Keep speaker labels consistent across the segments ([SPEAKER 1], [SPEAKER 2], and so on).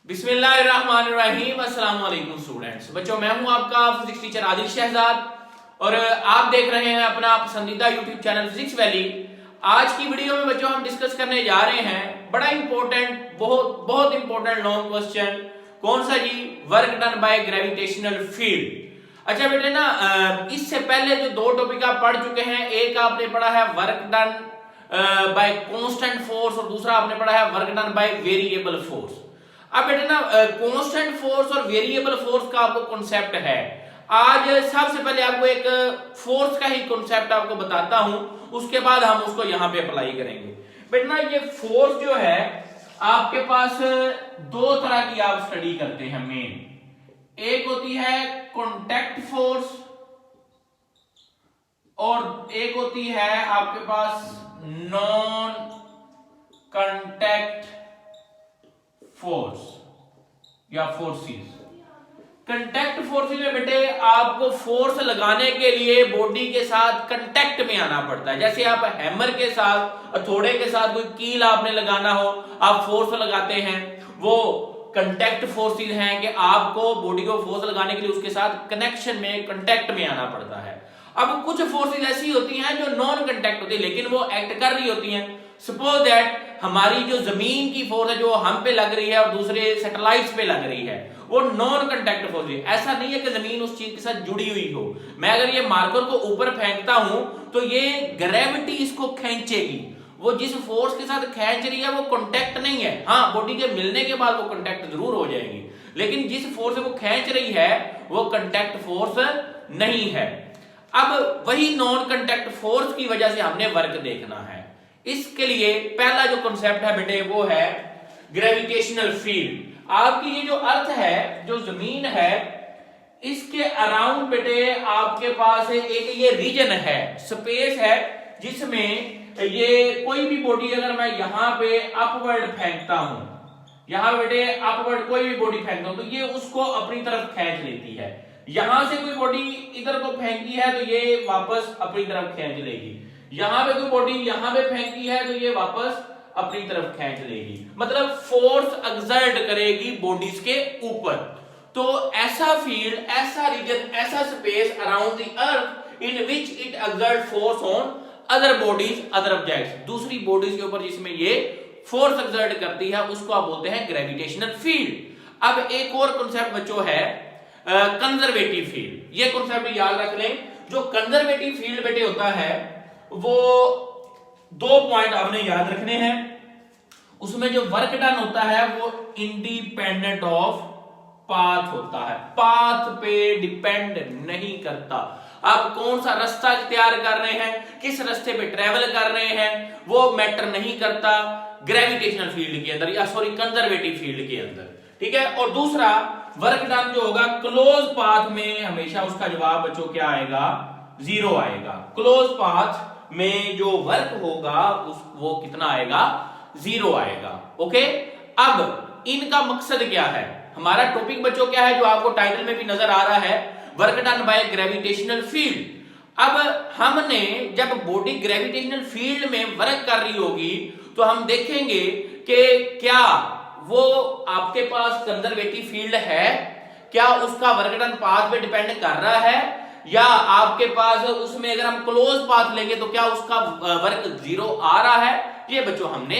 [SPEAKER 1] बिस्मिल्लाहिर्रहमानिर्रहीम। अस्सलाम वालेकुम स्टूडेंट्स। बच्चों, मैं हूं आपका फिजिक्स टीचर आदिल शहजाद और आप देख रहे हैं अपना पसंदीदा यूट्यूब चैनल फिजिक्स वैली। आज की वीडियो में बच्चों हम डिस्कस करने जा रहे हैं बड़ा इंपॉर्टेंट, बहुत बहुत इंपॉर्टेंट लॉन्ग क्वेश्चन। कौन सा जी? Work done by gravitational field. अच्छा बेटे ना, इससे पहले जो दो टॉपिक आप पढ़ चुके हैं, एक आपने पढ़ा है work done bye constant force और दूसरा आपने पढ़ा है work done by variable force. अब बेटे ना, कांस्टेंट फोर्स और वेरिएबल फोर्स का आपको कॉन्सेप्ट है। आज सबसे पहले आपको एक फोर्स का ही कॉन्सेप्ट आपको बताता हूं, उसके बाद हम उसको यहां पे अप्लाई करेंगे। बेटे ना, ये फोर्स जो है आपके पास दो तरह की आप स्टडी करते हैं मेन। एक होती है कॉन्टैक्ट फोर्स और एक होती है आपके पास नॉन कॉन्टैक्ट फोर्स या फोर्सेस। कंटैक्ट फोर्सेस में बेटे आपको फोर्स लगाने के लिए बॉडी के साथ कांटेक्ट में आना पड़ता है। जैसे आप हैमर के साथ, हथौड़े के साथ कोई कील आपने लगाना हो, आप फोर्स लगाते हैं, वो कांटेक्ट फोर्सेस हैं कि आपको बॉडी को फोर्स लगाने के लिए उसके साथ कनेक्शन में, कांटेक्ट में आना पड़ता है। अब कुछ फोर्सेस ऐसी होती हैं जो नॉन कांटेक्ट होती है लेकिन वो एक्ट कर रही होती हैं। सपोज दैट हमारी जो जमीन की फोर्स है जो हम पे लग रही है और दूसरे सैटेलाइट्स पे लग रही है, वो नॉन कांटेक्ट फोर्स है। ऐसा नहीं है कि जमीन उस चीज के साथ जुड़ी हुई हो। मैं अगर ये मार्कर को ऊपर फेंकता हूं तो ये ग्रेविटी इसको खींचेगी। वो जिस फोर्स के साथ खींच रही है वो कांटेक्ट नहीं है। हाँ, बॉडी के मिलने के बाद वो कांटेक्ट जरूर हो जाएगी, लेकिन जिस फोर्स से वो खींच रही है वो कांटेक्ट फोर्स नहीं है। अब वही नॉन कांटेक्ट फोर्स की वजह से हमने वर्क देखना है। इसके लिए पहला जो कॉन्सेप्ट है बेटे वो है ग्रेविटेशनल फील्ड। आपकी ये जो अर्थ है, जो जमीन है, इसके अराउंड बेटे आपके पास एक ये रीजन है, स्पेस है, जिसमें ये कोई भी बॉडी अगर मैं यहां पे अपवर्ड फेंकता हूं, यहां बेटे अपवर्ड कोई भी बॉडी फेंकता हूं तो ये उसको अपनी तरफ खींच लेती है। यहां से कोई बॉडी इधर को फेंकी है तो ये वापस अपनी तरफ खींच लेगी। यहां पे कोई बॉडी यहां पे फेंकी है तो ये वापस अपनी तरफ खींच लेगी। मतलब फोर्स एक्सर्ट करेगी बॉडीज के ऊपर। तो ऐसा फील्ड, ऐसा रीजन, ऐसा space around the earth in which it exert force on other bodies, other objects, दूसरी बॉडीज के ऊपर जिसमें ये फोर्स एक्सर्ट करती है, उसको आप बोलते हैं ग्रेविटेशनल फील्ड। अब एक और कॉन्सेप्ट बच्चों है कंजर्वेटिव फील्ड। ये कॉन्सेप्ट याद रख लें। जो कंजर्वेटिव फील्ड बेटे होता है वो दो पॉइंट आपने याद रखने हैं। उसमें जो वर्क डन होता है वो इंडिपेंडेंट ऑफ पाथ होता है, पाथ पे डिपेंड नहीं करता। आप कौन सा रास्ता इख्तियार कर रहे हैं, किस रास्ते पे ट्रेवल कर रहे हैं, वो मैटर नहीं करता ग्रेविटेशनल फील्ड के अंदर, या सॉरी कंजर्वेटिव फील्ड के अंदर। ठीक है। और दूसरा वर्क डन जो होगा क्लोज पाथ में, हमेशा उसका जवाब बच्चों क्या आएगा? जीरो आएगा। क्लोज पाथ में जो वर्क होगा वो कितना आएगा? जीरो आएगा। ओके। अब इनका मकसद क्या है? हमारा टॉपिक बच्चों क्या है जो आपको टाइटल में भी नजर आ रहा है, work done by gravitational field. अब हमने जब बॉडी ग्रेविटेशनल फील्ड में वर्क कर रही होगी तो हम देखेंगे कि क्या वो आपके पास कंजर्वेटिव फील्ड है, क्या उसका वर्क डन पाथ पे डिपेंड कर रहा है, या आपके पास उसमें अगर हम क्लोज पाथ लेंगे तो क्या उसका वर्क जीरो आ रहा है। ये बच्चों हमने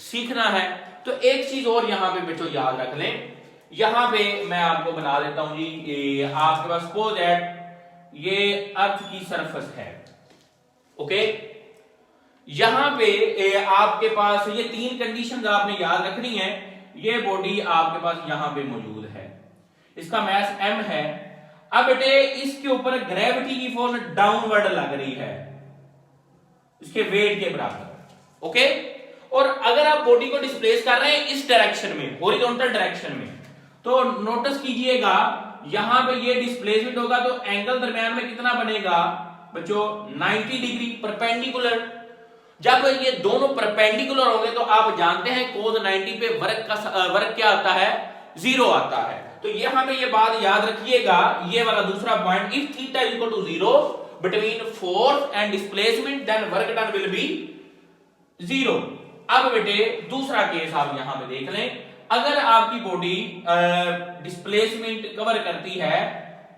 [SPEAKER 1] सीखना है। तो एक चीज और यहां पे बच्चों याद रख लें। यहां पे मैं आपको बना देता हूं जी, ये आपके पास सपोज दैट ये अर्थ की सरफेस है। ओके। यहां पे आपके पास ये तीन कंडीशंस आपने याद रखनी है। ये बॉडी आपके पास यहां पे मौजूद है, इसका मास m है। अब बेटे इसके ऊपर ग्रेविटी की फोर्स डाउनवर्ड लग रही है, इसके वेट के बराबर। ओके। और अगर आप बॉडी को डिस्प्लेस कर रहे हैं इस डायरेक्शन में, हॉरिजॉन्टल डायरेक्शन में, तो नोटिस कीजिएगा यहां पे ये डिस्प्लेसमेंट होगा तो एंगल दरमियान में कितना बनेगा बच्चों? 90 डिग्री परपेंडिकुलर। जब ये दोनों परपेंडिकुलर होंगे तो आप जानते हैं cos 90 पे वर्क क्या आता है? जीरो आता है। तो यहां पे ये बात याद रखिएगा, ये वाला दूसरा point, if theta equal to zero between force and displacement then work done will be zero. अब बेटे दूसरा केस आप यहां पे देख लें। अगर आपकी बॉडी डिस्प्लेसमेंट कवर करती है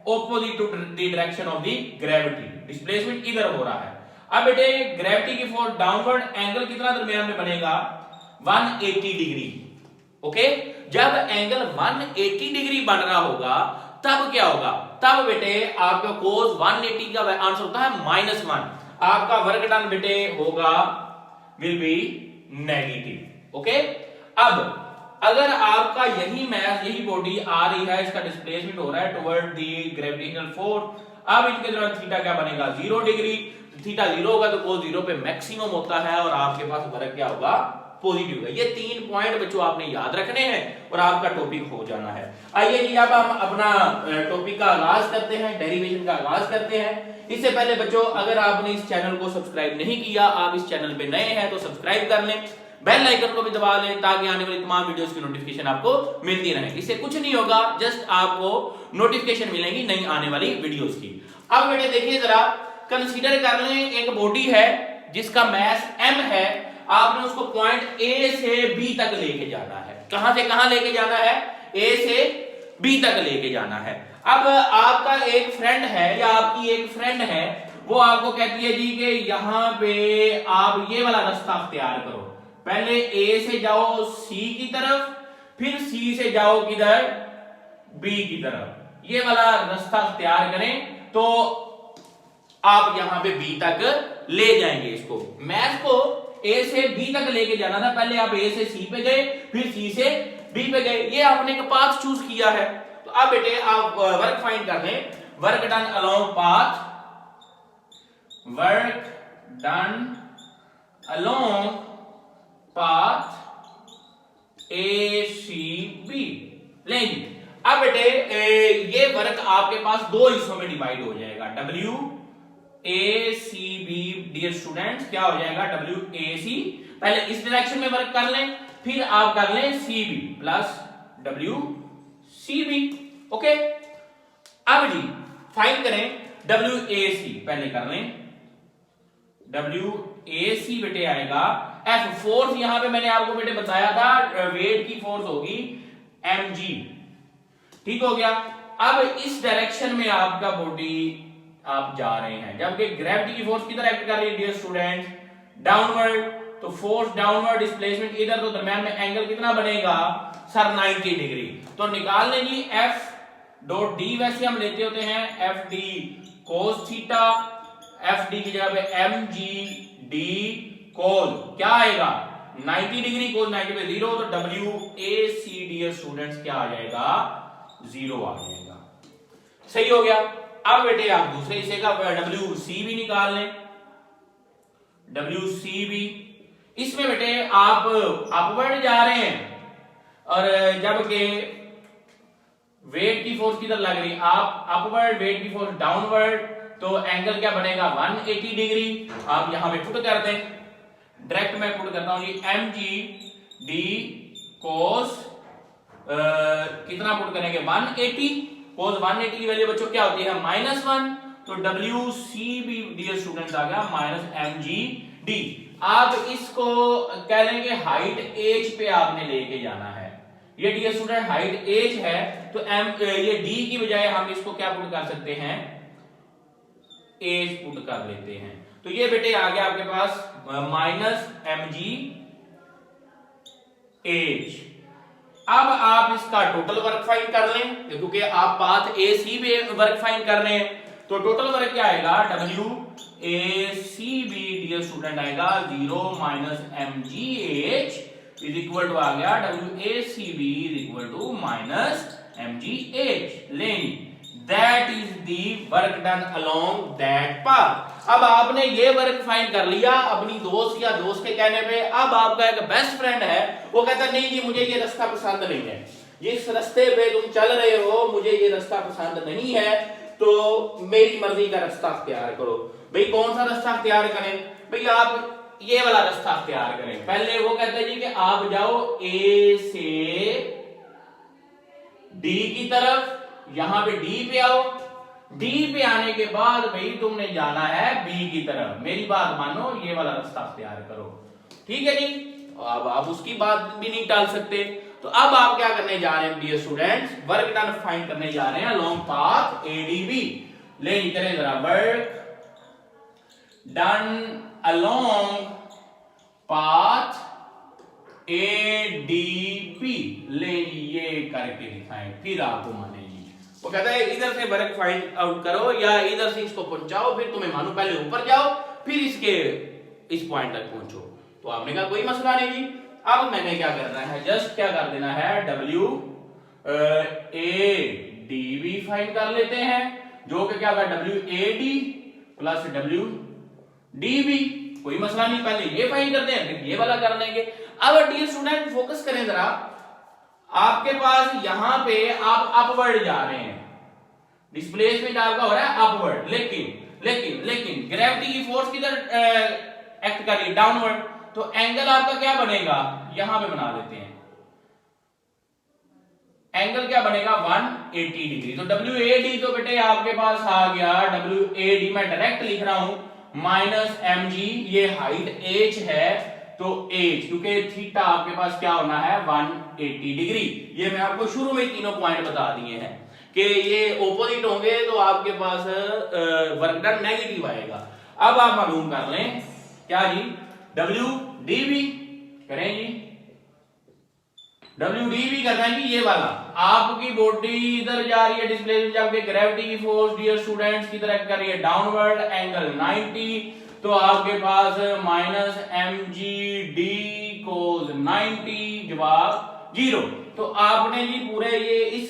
[SPEAKER 1] opposite to the direction of the gravity, displacement इधर हो रहा है। अब बेटे ग्रेविटी की फोर्स डाउनवर्ड, एंगल कितना दरमियान में बनेगा 180 डिग्री। ओके, जब एंगल 180 डिग्री बन रहा होगा तब क्या होगा, तब बेटे आपका cos 180 का आंसर होता है -1, आपका वर्क डन बेटे होगा विल बी नेगेटिव। ओके, अब अगर आपका यही मैस, यही बॉडी आ रही है, इसका डिस्प्लेसमेंट हो रहा है टुवर्ड द ग्रेविटेशनल फोर्स, अब इनके दौरान थीटा क्या बनेगा 0 डिग्री, थीटा 0 होगा तो cos 0 पे मैक्सिमम होता है और आपके पास वर्क क्या होगा पॉजिटिव है। ये 3 पॉइंट बच्चों आपने याद रखने हैं और आपका टॉपिक हो जाना है। आइए जी अब हम अपना टॉपिक का आगाज करते हैं, डेरिवेशन का आगाज करते हैं। इससे पहले बच्चों अगर आपने इस चैनल को सब्सक्राइब नहीं किया, आप इस चैनल पे नए हैं तो सब्सक्राइब कर लें, बेल आइकन को भी दबा लें ताकि आने वाली तमाम वीडियोस की नोटिफिकेशन आपको मिलती रहे। इससे कुछ नहीं होगा, जस्ट आपको नोटिफिकेशन मिलेंगी नई आने वाली वीडियोस की। अब बेटे देखिए जरा, कंसीडर कर लें एक बॉडी है जिसका मास m है, आपने उसको पॉइंट A से B तक लेके जाना है। कहां से कहां लेके जाना है, A से B तक लेके जाना है। अब आपका एक फ्रेंड है या आपकी एक फ्रेंड है, वो आपको कहती है जी कि यहां पे आप ये वाला रास्ता अख्तियार करो, पहले A से जाओ C की तरफ, फिर C से जाओ किधर B की तरफ, ये वाला रास्ता अख्तियार करें तो आप यहां पे B तक ले जाएंगे। इसको मैथ को A से B तक लेके जाना था, पहले आप A से C पे गए, फिर C से B पे गए, ये आपने एक पाथ चूज किया है। तो अब बेटे आप वर्क फाइंड कर लें, work done along path, work done along path ACB लेंगे। अब बेटे ये वर्क आपके पास दो हिस्सों में डिवाइड हो जाएगा, WACB डियर स्टूडेंट्स क्या हो जाएगा WAC, पहले इस डायरेक्शन में वर्क कर लें, फिर आप कर लें CB प्लस WCB। ओके, अब जी फाइंड करें WAC, पहले कर लें WAC बेटे आएगा F, फोर्स यहां पे मैंने आपको बेटे बताया था वेट की फोर्स होगी mg, ठीक हो गया। अब इस डायरेक्शन में आपका बॉडी आप जा रहे हैं, जबकि ग्रेविटी की फोर्स किधर एक्ट कर रही है डियर स्टूडेंट डाउनवर्ड, तो फोर्स डाउनवर्ड, डिस्प्लेसमेंट इधर, तो दरमियान में एंगल कितना बनेगा सर 90 डिग्री। तो निकाल लें जी F डॉट D, वैसे हम लेते होते हैं FD cos थीटा, FD की जगह पे mg D cos क्या आएगा 90 डिग्री, cos 90 पे 0, तो WAC डियर स्टूडेंट्स क्या आ जाएगा 0 आ जाएगा। सही हो गया। अब बेटे आप दूसरे हिस्से का WCB निकाल लें, WCB, इसमें बेटे आप अपवर्ड जा रहे हैं और जबकि वेट की फोर्स किधर लग रही, आप अपवर्ड, वेट की फोर्स डाउनवर्ड, तो एंगल क्या बनेगा 180 डिग्री। आप यहां पे पुट कर दें, डायरेक्ट मैं पुट करता हूं जी mg D cos कितना पुट करेंगे 180, cos 180 की वैल्यू बच्चों क्या होती है -1, तो WCB डियर स्टूडेंट्स आ गया -mg D। आप इसको कह लेंगे हाइट h पे आपने लेके जाना है, ये डियर स्टूडेंट हाइट h है, तो ये D की बजाय हम इसको क्या पुट कर सकते हैं h पुट कर लेते हैं। तो ये बेटे आ गया आपके पास -mg h। अब आप इसका टोटल वर्क फाइंड कर लें, क्योंकि आप पाथ AC पे वर्क फाइंड कर रहे हैं, तो टोटल वर्क क्या आएगा WACB डियर स्टूडेंट आएगा 0 -mgh इज इक्वल टू आ गया WACB is equal to -mgh। लें that is the work done along that path. अब आपने ये वर्क फाइंड कर लिया अपनी दोस्त या दोस्त के कहने पे। अब आपका एक बेस्ट फ्रेंड है, वो कहता नहीं जी मुझे ये रास्ता पसंद नहीं है, जिस रास्ते पे तुम चल रहे हो मुझे ये रास्ता पसंद नहीं है, तो मेरी मर्जी का रास्ता अख्तियार करो। भाई कौन सा रास्ता अख्तियार करें, भाई आप ये वाला रास्ता अख्तियार करें। पहले वो कहते हैं जी कि आप जाओ A से D की तरफ, यहां पे D पे आओ, D पे आने के बाद भाई तुमने जाना है B की तरफ, मेरी बात मानो ये वाला रास्ता अख्तियार करो, ठीक है जी। अब आप उसकी बात भी नहीं टाल सकते। तो अब आप क्या करने जा रहे हैं dear students, work done find करने जा रहे हैं अलोंग पाथ एडीबी। ले करें जरा, work done along path ADP, ले ये करके दिखाएं फिर आपको मानेगी। वो कहता है इधर से वर्क फाइंड आउट करो या इधर से इसको पहुंचाओ, फिर तुम्हें मालूम, पहले ऊपर जाओ फिर इसके इस पॉइंट तक पहुंचो। तो आपने कहा कोई मसला नहीं जी। अब मैंने क्या करना है, जस्ट क्या कर देना है, W A D B find कर लेते हैं, जो कि क्या होगा W A D plus W D B. कोई मसला नहीं, पहले ये फाइंड करते हैं फिर ये वाला कर लेंगे। अब डियर स्टूडेंट फोकस करें जरा, आपके पास यहां पे आप अपवर्ड जा रहे हैं, डिस्प्लेसमेंट आपका हो रहा है अपवर्ड, लेकिन ग्रेविटी की फोर्स किधर एक्ट कर रही है, डाउनवर्ड। तो एंगल आपका क्या बनेगा, यहां पे बना लेते हैं, एंगल क्या बनेगा 180 डिग्री। तो WAD तो बेटे आपके पास आ गया, WAD मैं डायरेक्ट लिख रहा हूं माइनस mg, ये हाइट h है तो h, क्योंकि थीटा आपके पास क्या होना है 180 डिग्री। ये मैं आपको शुरू में तीनों पॉइंट बता दिए हैं कि ये ओपोजिट होंगे तो आपके पास वर्क डन नेगेटिव आएगा। अब आप मालूम कर लें क्या जी, WDB करें जी, WDB करना है कि ये वाला आपकी बॉडी इधर जा रही है, डिस्प्लेसमेंट जबकि ग्रेविटी की फोर्स डियर स्टूडेंट्स की तरफ कर रही है डाउनवर्ड, एंगल 90, तो आपके पास माइनस mgd cos 90 जवाब 0। तो आपने जी पूरे ये इस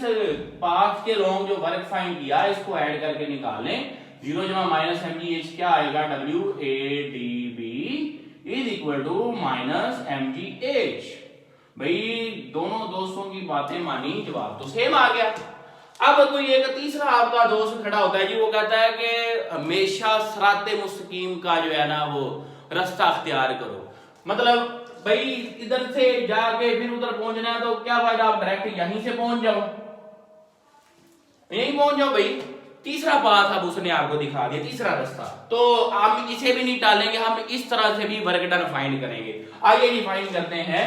[SPEAKER 1] पाथ के लॉन्ग जो वर्क फाइंड किया इसको ऐड करके निकाल लें, 0 जमा माइनस mgh क्या आएगा, WADB is equal to minus mgh। भाई दोनों दोस्तों की बातें मानी, जवाब तो सेम आ गया। अब कोई एक तीसरा आपका दोस्त खड़ा होता है जी, वो कहता है कि हमेशा सिराते मुस्तकीम का जो है ना वो रास्ता अख्तियार करो, मतलब भाई इधर से जाके फिर उधर पहुंचना है तो क्या फायदा, आप डायरेक्ट यहीं से पहुंच जाओ, यहीं पहुंच जाओ भाई। तीसरा पाथ अब उसने आपको दिखा दिया, तीसरा रास्ता, तो हम इसे भी नहीं टालेंगे, हम इस तरह से भी वर्क डन फाइंड करेंगे। आइए जी फाइंड करते हैं,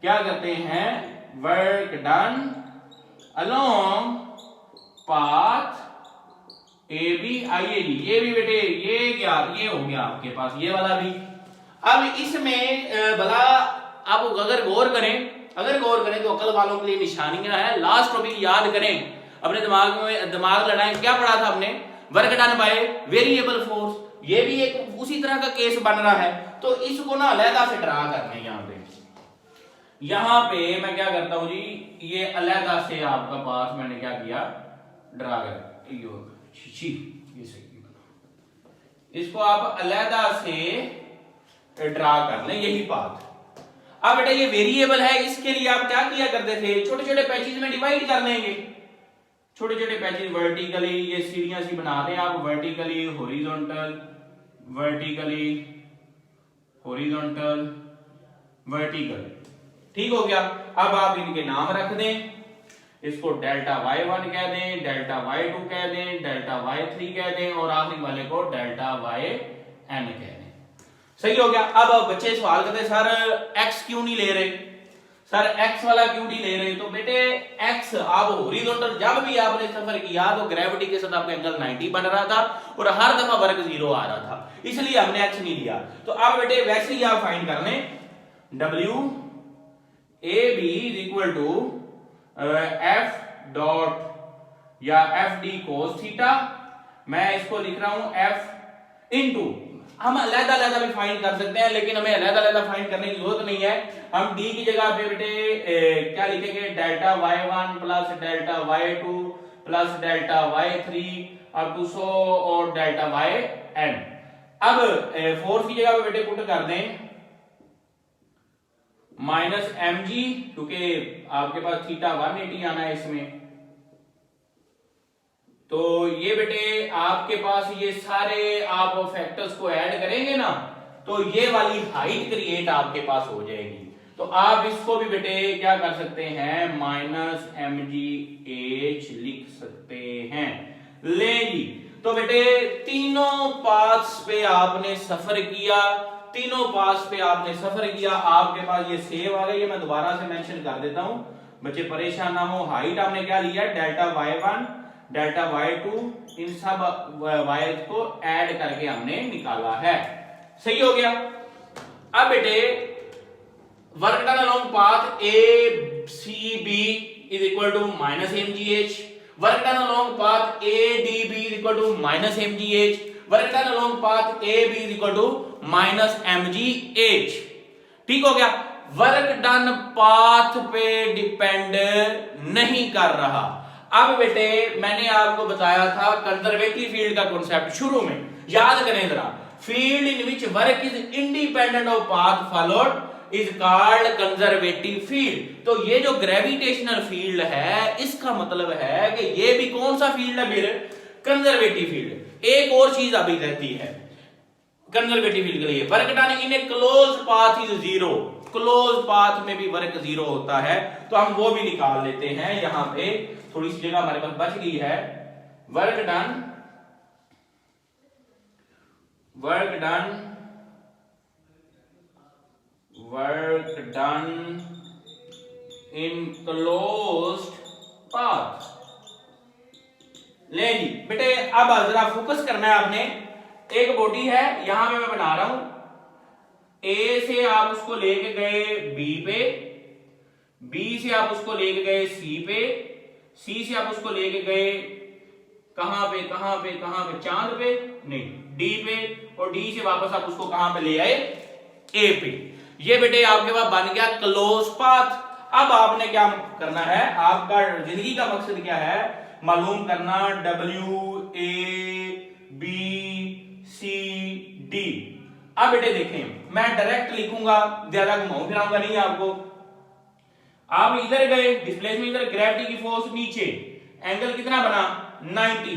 [SPEAKER 1] क्या करते हैं, work done along path A B. आइए जी ये भी बेटे ये क्या, ये हो गया आपके पास ये वाला भी। अब इसमें भला आप अगर गौर करें तो अकल वालों के लिए निशानियां है, लास्ट टॉपिक याद करें, अपने दिमाग लड़ाएं, क्या पढ़ा था हमने, work done by variable force, ये भी एक उसी तरह का केस बन रहा है। तो इसको ना अलहदा से ड्रा करना है, यहां पे मैं क्या करता हूं जी, ये अलहदा से आपका पाथ मैंने क्या किया, ड्रा कर, ये सही, इसको आप अलहदा से ड्रा कर लें, यही पाथ। अब बेटा ये वेरिएबल है, इसके लिए आप क्या किया करते थे, छोटे छोटे पैचेज में डिवाइड कर लेंगे, छोटे छोटे पैचेज वर्टिकली, ये सीढ़ियां सी बना दें आप, vertically horizontal, vertically horizontal vertical, ठीक हो गया। अब आप इनके नाम रख दें, इसको डेल्टा y1 कह दें, डेल्टा y2 कह दें, डेल्टा y3 कह दें और आखिरी वाले को डेल्टा yn कह दें। सही हो गया। अब बच्चे सवाल करते सर x क्यों नहीं ले रहे, सर x वाला क्यों नहीं ले रहे, तो बेटे x आप हॉरिजॉन्टल जब भी आपने सफर किया तो ग्रेविटी के साथ आपका एंगल 90 बन रहा था और हर दफा वर्क 0 आ रहा था, इसलिए हमने x नहीं लिया। तो अब बेटे वैसे ही आप फाइंड कर लें, WAB is equal to F dot या FD cos थीटा, मैं इसको लिख रहा हूं F इंटू, हम अलग-अलग भी फाइंड कर सकते हैं लेकिन हमें अलग-अलग फाइंड करने की जरूरत नहीं है, हम D की जगह पे बेटे क्या लिखेंगे, delta y1 plus delta y2 plus delta y3 up to 100 और डेल्टा yn। अब फोर्स की जगह पे बेटे पुट कर दें माइनस mg, क्योंकि आपके पास थीटा 180 आना है इसमें, तो ये बेटे आपके पास ये सारे आप फैक्टर्स को ऐड करेंगे ना तो ये वाली हाइट क्रिएट आपके पास हो जाएगी। तो आप इसको भी बेटे क्या कर सकते हैं, माइनस mgh लिख सकते हैं। ले जी, तो बेटे तीनों पाथ्स पे आपने सफर किया, तीनों पास पे आपने सफर किया, आपके पास ये सेव आ गई है। मैं दोबारा से मेंशन कर देता हूं, बच्चे परेशान ना हो। हाइट आपने क्या लिया, डेल्टा y1 डेल्टा y2, इन सब वायर्स को ऐड करके हमने निकाला है। सही हो गया। अब बेटे work done along path A C B is equal to minus mgh, work done along path A D B is equal to minus mgh, work done along path A B is equal to minus mgh। ठीक हो गया। Work done path पे depend नहीं कर रहा। अब बेटे मैंने आपको बताया था कंजर्वेटिव फील्ड का कॉन्सेप्ट शुरू में, याद करें जरा। Field in which work is independent of path followed is called conservative field. तो ये जो ग्रेविटेशनल फील्ड है, इसका मतलब है कि ये भी कौन सा फील्ड है फिर, कंजर्वेटिव फील्ड। एक और चीज अभी रहती है कंजर्वेटिव फील्ड के लिए, work done in a close path is zero. Close path में भी वर्क जीरो होता है, तो हम वो भी निकाल लेते हैं। यहां पे थोड़ी सी जगह हमारे पास बच गई है। वर्क डन इन क्लोज्ड पाथ। ले जी बेटे, अब जरा फोकस करना है आपने। एक बॉडी है, यहां पे मैं बना रहा हूं, ए से आप उसको लेके गए बी पे, बी से आप उसको लेके गए सी पे, सी से आप उसको लेके गए कहां पे चांद पे नहीं, डी पे, और डी से वापस आप उसको कहां पे ले आए, ए पे। ये बेटे आपके पास बन गया क्लोज पाथ। अब आपने क्या करना है, आपका जिंदगी का मकसद क्या है, मालूम करना W A B C D। अब बेटे देखें, मैं डायरेक्ट लिखूंगा, ज्यादा घुमाऊं फिराऊंगा नहीं आपको। आप इधर गए, डिस्प्लेसमेंट इधर, ग्रेविटी की फोर्स नीचे, एंगल कितना बना 90।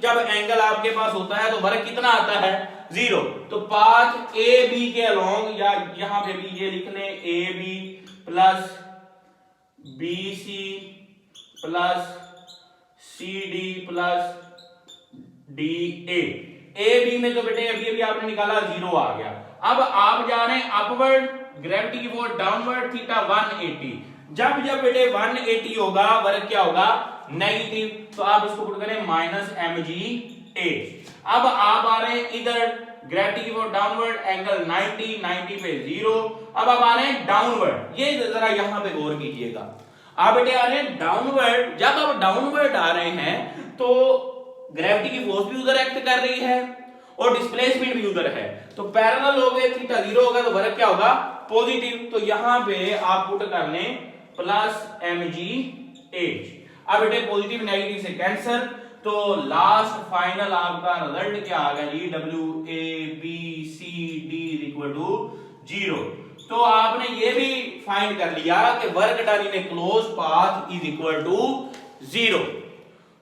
[SPEAKER 1] जब एंगल आपके पास होता है तो वर्क कितना आता है, 0। तो पाथ ए बी के अलोंग, या यहां पे भी ये लिख लें, A B plus B C plus C D plus D A B में तो बेटे अभी आपने निकाला 0 आ गया। अब आप जा रहे हैं अपवर्ड, ग्रेविटी की फोर्स डाउनवर्ड, थीटा 180। जब बेटे 180 होगा, वर्क क्या होगा, नेगेटिव, तो आप इसको पुट करें माइनस mgh। अब आप आ रहे हैं इधर, ग्रेविटी की फोर्स डाउनवर्ड, एंगल 90 पे 0। अब आप आ रहे हैं डाउनवर्ड, ये जरा यहां पे गौर कीजिएगा। आप बेटे आ रहे हैं डाउनवर्ड। जब आप डाउनवर्ड आ रहे हैं तो ग्रेविटी की फोर्स भी उधर एक्ट कर रही है और डिस्प्लेसमेंट भी उधर है, तो पैरेलल हो गए, थीटा 0 होगा तो वर्क क्या होगा, पॉजिटिव। तो यहां पे आप पुट कर लें प्लस mgh। अब बेटे पॉजिटिव नेगेटिव से कैंसिल, तो लास्ट फाइनल आपका रिजल्ट क्या आ गया जी, WABCD = 0। तो आपने ये भी फाइंड कर लिया कि work done in a close path is equal to 0।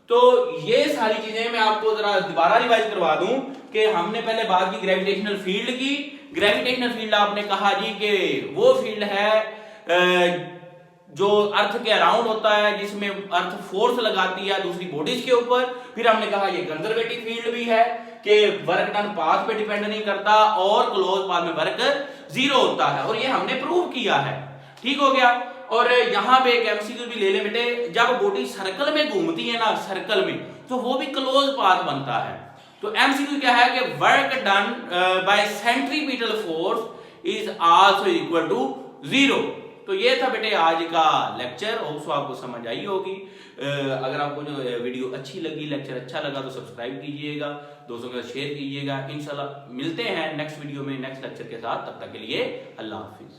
[SPEAKER 1] तो ये सारी चीजें मैं आपको जरा दोबारा रिवाइज करवा दूं कि हमने पहले बात की ग्रेविटेशनल फील्ड की। ग्रेविटेशनल फील्ड आपने कहा जी कि वो फील्ड है जो अर्थ के अराउंड होता है, जिसमें अर्थ फोर्स लगाती है दूसरी बॉडीज के ऊपर। फिर हमने कहा ये कंजर्वेटिव फील्ड भी है कि वर्क डन पाथ पे डिपेंड नहीं करता और क्लोज पाथ में वर्क 0 होता है, और ये हमने प्रूव किया है। ठीक हो गया। और यहां पे एक एमसीक्यू भी ले ले बेटे, जब बॉडी सर्कल में घूमती है ना, सर्कल में, तो वो भी क्लोज पाथ बनता है। तो एमसीक्यू क्या है कि work done by centripetal force is also equal to 0। तो ये था बेटे आज का लेक्चर, होप्स आपको समझ आई होगी। अगर आपको जो वीडियो अच्छी लगी, लेक्चर अच्छा लगा, तो सब्सक्राइब कीजिएगा, दोस्तों के साथ शेयर कीजिएगा। इंशाल्लाह मिलते हैं नेक्स्ट वीडियो में नेक्स्ट लेक्चर के साथ। तब तक के लिए अल्लाह हाफिज।